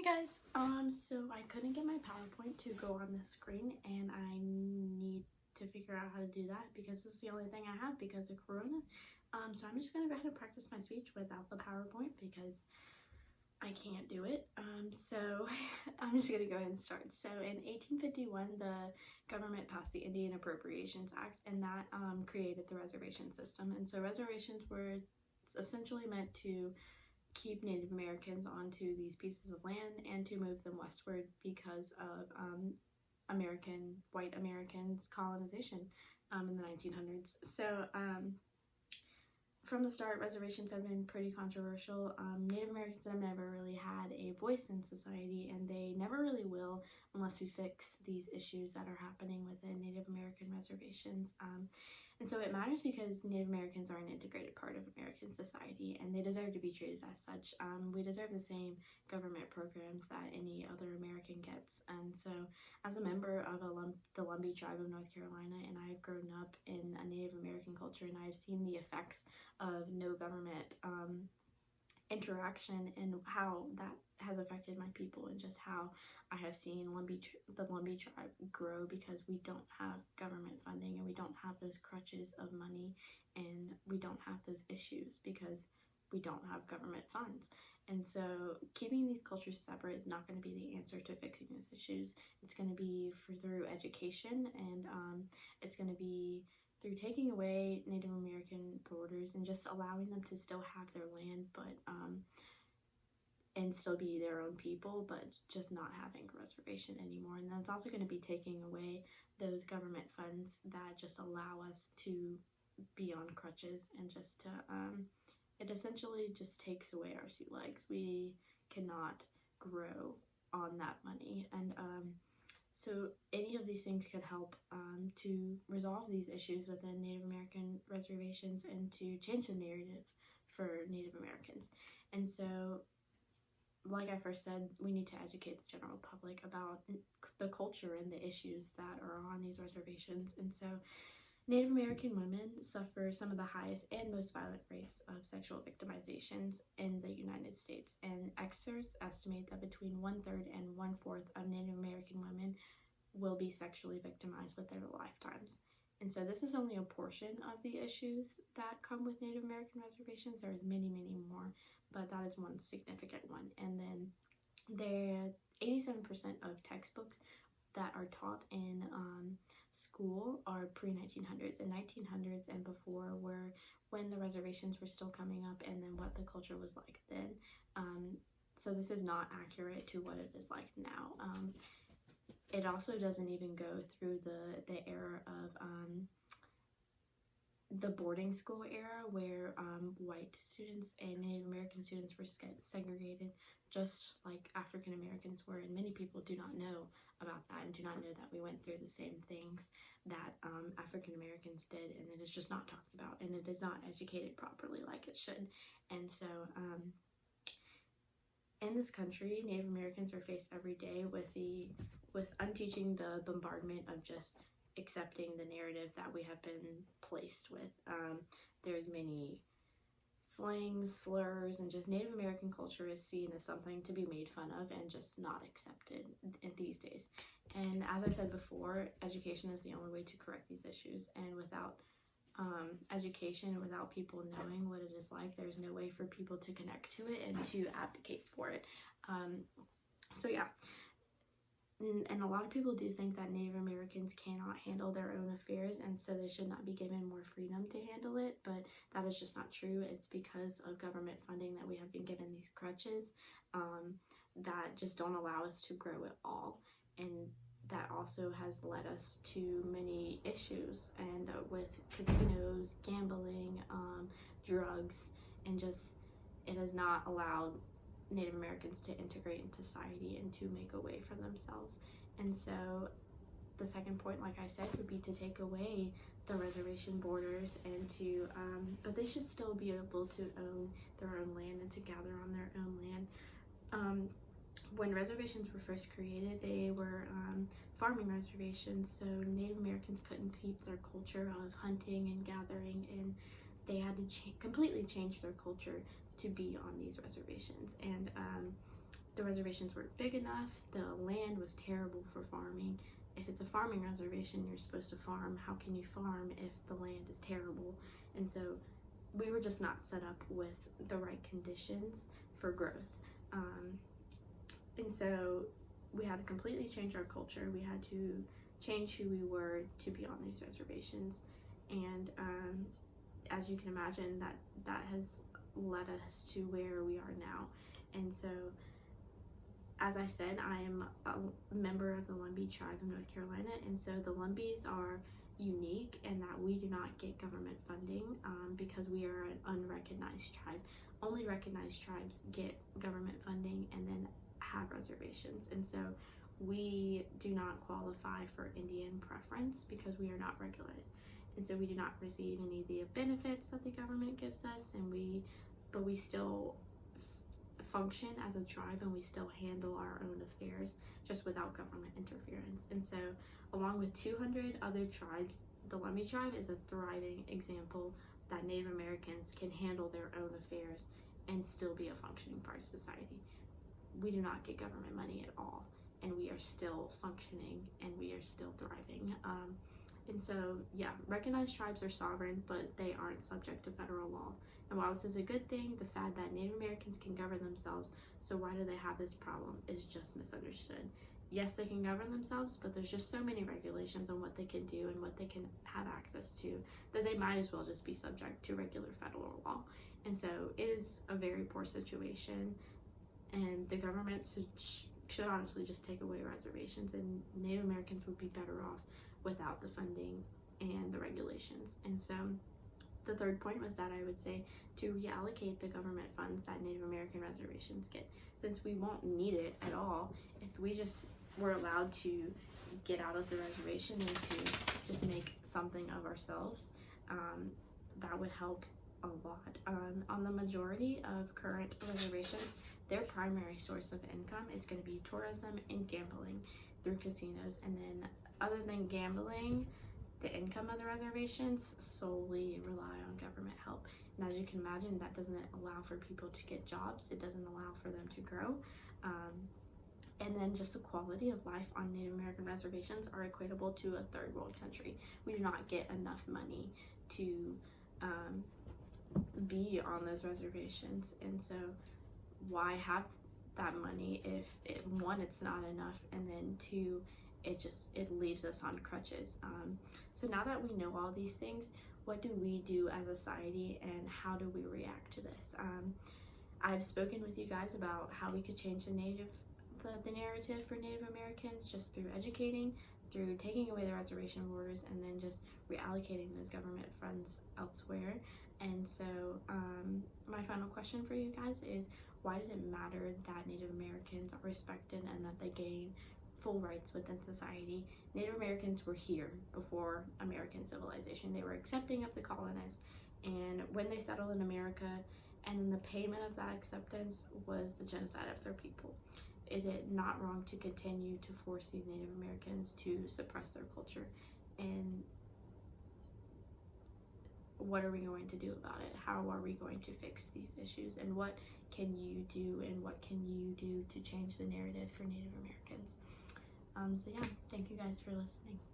Guys, so I couldn't get my PowerPoint to go on the screen and I need to figure out how to do that because this is the only thing I have because of Corona. So I'm just gonna go ahead and practice my speech without the PowerPoint because I can't do it. So I'm just gonna go ahead and start. So in 1851, the government passed the Indian Appropriations Act, and that created the reservation system. And so reservations were essentially meant to keep Native Americans onto these pieces of land and to move them westward because of white Americans colonization in the 1900s. So from the start, reservations have been pretty controversial. Native Americans have never really had a voice in society, and they never really will unless we fix these issues that are happening within Native American reservations. And so it matters because Native Americans are an integrated part of American society, and they deserve to be treated as such. We deserve the same government programs that any other American gets. And so as a member of the Lumbee tribe of North Carolina, and I've grown up in a Native American culture, and I've seen the effects of no government interaction and how that has affected my people, and just how I have seen the Lumbee tribe grow because we don't have government funding and we don't have those crutches of money, and we don't have those issues because we don't have government funds. And so keeping these cultures separate is not going to be the answer to fixing these issues. It's going to be through education, and it's going to be through taking away Native American borders and just allowing them to still have their land, but and still be their own people, but just not having a reservation anymore. And that's also going to be taking away those government funds that just allow us to be on crutches, and just to it essentially just takes away our sea legs. We cannot grow on that money, and so any of these things could help to resolve these issues within Native American reservations and to change the narrative for Native Americans. And so, like I first said, we need to educate the general public about the culture and the issues that are on these reservations. And so Native American women suffer some of the highest and most violent rates of sexual victimizations in the United States, and experts estimate that between 1/3 and 1/4 of Native American women will be sexually victimized within their lifetimes. And so this is only a portion of the issues that come with Native American reservations. There's many, many more, but that is one significant one. And then there 87% of textbooks that are taught in school are pre-1900s, and 1900s and before were when the reservations were still coming up, and then what the culture was like then. So this is not accurate to what it is like now. It also doesn't even go through the era of the boarding school era, where white students and Native American students were segregated just like African Americans were, and many people do not know about that and do not know that we went through the same things that African Americans did, and it is just not talked about, and it is not educated properly like it should. And so in this country, Native Americans are faced every day with unteaching the bombardment of just accepting the narrative that we have been placed with. There's many slangs, slurs, and just Native American culture is seen as something to be made fun of and just not accepted these days. And as I said before, education is the only way to correct these issues, and without education, without people knowing what it is like, there's no way for people to connect to it and to advocate for it. So yeah. And a lot of people do think that Native Americans cannot handle their own affairs, and so they should not be given more freedom to handle it, but that is just not true. It's because of government funding that we have been given these crutches that just don't allow us to grow at all, and that also has led us to many issues, and with casinos, gambling, drugs, and just it has not allowed Native Americans to integrate in society and to make a way for themselves. And so the second point, like I said, would be to take away the reservation borders, and to but they should still be able to own their own land and to gather on their own land. When reservations were first created, they were farming reservations, so Native Americans couldn't keep their culture of hunting and gathering, and they had to completely change their culture to be on these reservations. And the reservations weren't big enough, the land was terrible for farming. If it's a farming reservation, you're supposed to farm. How can you farm if the land is terrible? And so we were just not set up with the right conditions for growth. And so we had to completely change our culture. We had to change who we were to be on these reservations. And as you can imagine, that has led us to where we are now. And so, as I said, I am a member of the Lumbee tribe of North Carolina, and so the Lumbees are unique in that we do not get government funding because we are an unrecognized tribe. Only recognized tribes get government funding and then have reservations, and so we do not qualify for Indian preference because we are not regularized, and so we do not receive any of the benefits that the government gives us, but we still function as a tribe, and we still handle our own affairs just without government interference. And so, along with 200 other tribes, the Lumbee tribe is a thriving example that Native Americans can handle their own affairs and still be a functioning part of society. We do not get government money at all, and we are still functioning, and we are still thriving. And so, yeah, recognized tribes are sovereign, but they aren't subject to federal laws. And while this is a good thing, the fact that Native Americans can govern themselves, so why do they have this problem, is just misunderstood. Yes, they can govern themselves, but there's just so many regulations on what they can do and what they can have access to that they might as well just be subject to regular federal law. And so it is a very poor situation, and the government should honestly just take away reservations, and Native Americans would be better off without the funding and the regulations. And so the third point was that I would say to reallocate the government funds that Native American reservations get, since we won't need it at all if we just were allowed to get out of the reservation and to just make something of ourselves. That would help a lot. On the majority of current reservations, their primary source of income is going to be tourism and gambling through casinos, and then other than gambling, the income of the reservations solely rely on government help. And as you can imagine, that doesn't allow for people to get jobs. It doesn't allow for them to grow. And then just the quality of life on Native American reservations are equatable to a third world country. We do not get enough money to be on those reservations. And so why have that money if one, it's not enough, and then two, it leaves us on crutches. So now that we know all these things, what do we do as a society, and how do we react to this? I've spoken with you guys about how we could change the narrative for Native Americans just through educating, through taking away the reservation borders, and then just reallocating those government funds elsewhere. And so my final question for you guys is, why does it matter that Native Americans are respected and that they gain full rights within society? Native Americans were here before American civilization. They were accepting of the colonists, and when they settled in America, and the payment of that acceptance was the genocide of their people. Is it not wrong to continue to force these Native Americans to suppress their culture? And what are we going to do about it? How are we going to fix these issues? And what can you do, and what can you do to change the narrative for Native Americans? So yeah, thank you guys for listening.